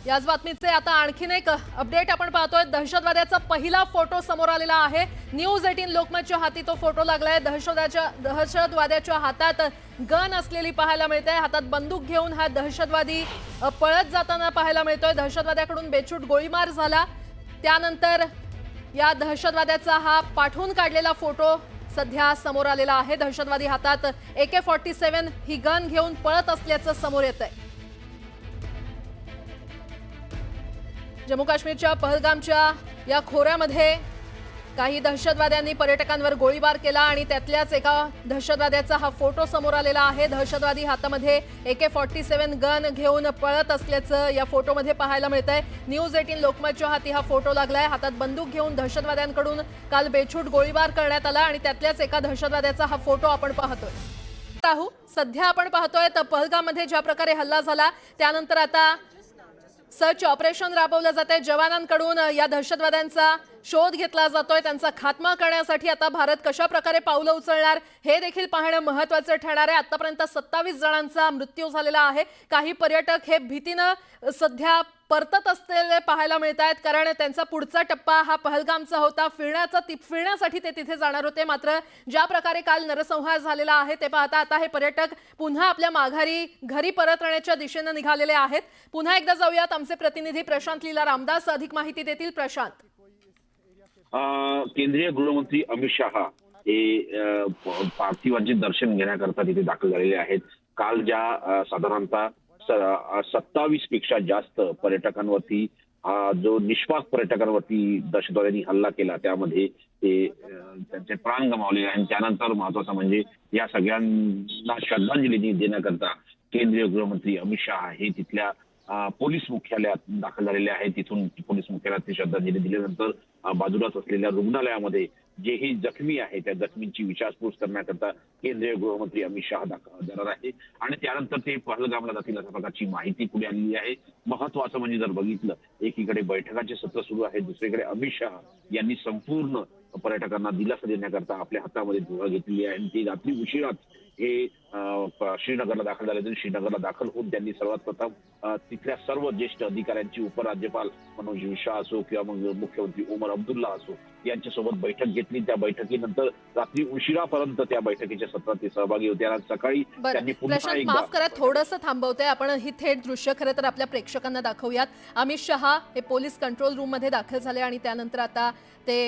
याच बातमीचे आता आणखीन एक अपडेट आपण पाहतोय। दहशतवाद्याचा पहिला फोटो समोर आलेला आहे। न्यूज 18 लोकमतच्या हाती तो फोटो लागलाय। दहशतवाद्याच्या हातात गन असलेली पाहायला मिळते। हातात बंदूक घेऊन हा दहशतवादी पळत जाताना पाहायला मिळतोय। दहशतवाद्याकडून बेछूट गोळीबार झाला। त्यानंतर या दहशतवाद्याचा हा पाठवून काढलेला फोटो सध्या समोर आलेला आहे। दहशतवादी हातात AK-47 ही गन घेऊन पळत असल्याचं समोर येतंय। जम्मू काश्मीरच्या पहलगामच्या या खोऱ्यामध्ये काही दहशतवाद्यांनी पर्यटकांवर गोळीबार केला आणि त्यातल्याच एका दहशतवाद्याचा हा फोटो समोर आलेला आहे। दहशतवादी हातामध्ये AK-47 गन घेऊन पळत असल्याचं या फोटोमध्ये पाहायला मिळतंय। न्यूज 18 लोकमतच्या हाती हा फोटो लागलाय। हातात बंदूक घेऊन दहशतवाद्यांकडून काल बेछूट गोळीबार करण्यात आला आणि त्यातल्याच एका दहशतवाद्याचा हा फोटो आपण पाहतोय। सध्या आपण पाहतोय तर पहलगाममध्ये ज्या प्रकारे हल्ला झाला त्यानंतर आता सर्च ऑपरेशन राबवलं जाते। जवानांकडून या दहशतवाद्यांचा शोध घेतला जातोय। त्यांचा खात्मा करण्यासाठी आता भारत कशा प्रकारे पावलं उचलणार हे देखील पाहणं महत्त्वाचं ठरणार आहे। आतापर्यंत 27 जणांचा मृत्यू झालेला आहे। काही पर्यटक हे भीतीनं सध्या परतत असलेले पाहायला मिळतात, कारण त्यांचा पुढचा टप्पा हा पहलगामचा होता। फिरण्यासाठी ते तिथे जाणार होते। मात्र ज्या प्रकारे काल नरसंहार झालेला आहे ते पाहता आता हे पर्यटक पुन्हा आपल्या माघारी घरी परतण्याच्या दिशेने निघालेले आहेत। पुन्हा एकदा जाऊयात, आमचे प्रतिनिधी प्रशांत लीला रामदास अधिक माहिती देतील। प्रशांत, केंद्रीय गृहमंत्री अमित शहा हे पार्थिवांचे दर्शन घेण्याकरता तिथे दाखल झालेले आहेत। काल ज्या साधारणतः 27 पेक्षा जास्त पर्यटकांवरती जो निष्पाप पर्यटकांवरती दहशतवाद्यांनी हल्ला केला त्यामध्ये ते त्यांचे प्राण गमावले आणि त्यानंतर महत्वाचं म्हणजे या सगळ्यांना श्रद्धांजली देण्याकरता केंद्रीय गृहमंत्री अमित शहा हे तिथल्या पोलीस मुख्यालयात दाखल झालेले आहेत। तिथून पोलीस मुख्यालयात ते श्रद्धांजली दिल्यानंतर बाजूलाच असलेल्या रुग्णालयामध्ये जेही जखमी आहे त्या जखमींची विचारपूस करण्याकरता केंद्रीय गृहमंत्री अमित शहा जाणार आहे आणि त्यानंतर ते पहलगामला जातील अशा प्रकारची माहिती पुढे आलेली आहे। महत्वाचं म्हणजे जर बघितलं, एकीकडे बैठकांचे सत्र सुरू आहे, दुसरीकडे अमित शहा यांनी संपूर्ण पर्यटकांना दिलासा देण्याकरता आपल्या हातामध्ये धुरा घेतलेली आहे आणि ती रात्री उशिराच हे श्रीनगरला दाखल झाले। तरी श्रीनगरला दाखल होऊन त्यांनी सर्वात प्रथम तिथल्या सर्व ज्येष्ठ अधिकाऱ्यांची, उपराज्यपाल मनोज सिन्हा असो किंवा मग मुख्यमंत्री उमर अब्दुल्ला असो यांच्यासोबत बैठक घेतली। त्या बैठकीनंतर रात्री उशिरापर्यंत त्या बैठकीच्या सत्रात ते सहभागी होते आणि सकाळी त्यांनी पुन्हा एकदा माफ करा, थोडंसं थांबवते आपण। ही थेट दृश्य खरं तर आपल्या प्रेक्षकांना दाखवूयात। अमित शहा हे पोलीस कंट्रोल रूम मध्ये दाखल झाले आणि त्यानंतर आता ते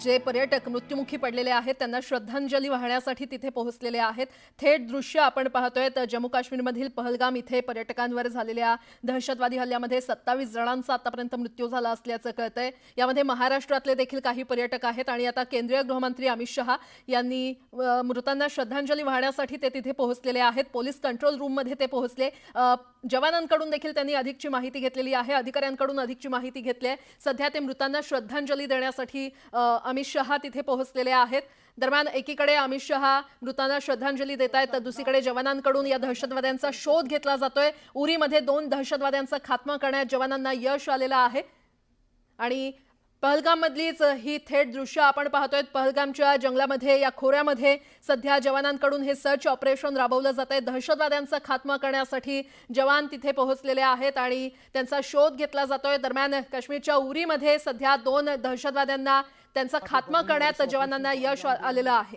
जे पर्यटक मृत्युमुखी पडलेले आहेत त्यांना श्रद्धांजली वाहण्यासाठी तिथे पोहोचलेले आहेत। थेट दृश्य आपण पाहतोय तर जम्मू काश्मीरमधील पहलगाम इथे पर्यटकांवर झालेल्या दहशतवादी हल्ल्यामध्ये 27 जणांचा आतापर्यंत मृत्यू झाला असल्याचं कळतंय। यामध्ये महाराष्ट्रातले देखील काही पर्यटक आहेत आणि आता केंद्रीय गृहमंत्री अमित शहा यांनी मृतांना श्रद्धांजली वाहण्यासाठी ते तिथे पोहोचलेले आहेत। पोलीस कंट्रोल रूम मध्ये ते पोहोचले। जवानांकडून देखील त्यांनी अधिकची माहिती घेतलेली आहे, अधिकाऱ्यांकडून अधिकची माहिती घेतली आहे। सध्या ते मृतांना श्रद्धांजली देण्यासाठी अमित शहा तिथे पोहोचलेले आहेत। दरम्यान एकीकडे अमित शहा मृतांना श्रद्धांजली देत आहेत तर दुसरीकडे जवानांकडून या दहशतवाद्यांचा शोध घेतला जातोय। उरीमध्ये 2 दहशतवाद्यांचा खात्मा करण्यात जवानांना यश आलेलं आहे आणि पहलगाम मधलीच ही थेट दृश्य आपण पाहतोय। पहलगामच्या जंगलामध्ये या खोऱ्यामध्ये सध्या जवानांकडून हे सर्च ऑपरेशन राबवलं जात आहे। दहशतवाद्यांचा खात्मा करण्यासाठी जवान तिथे पोहोचलेले आहेत आणि त्यांचा शोध घेतला जातोय। दरम्यान काश्मीरच्या उरीमध्ये सध्या 2 दहशतवाद्यांना त्यांचा खात्मा करण्यात जवानांना यश आलेलं आहे।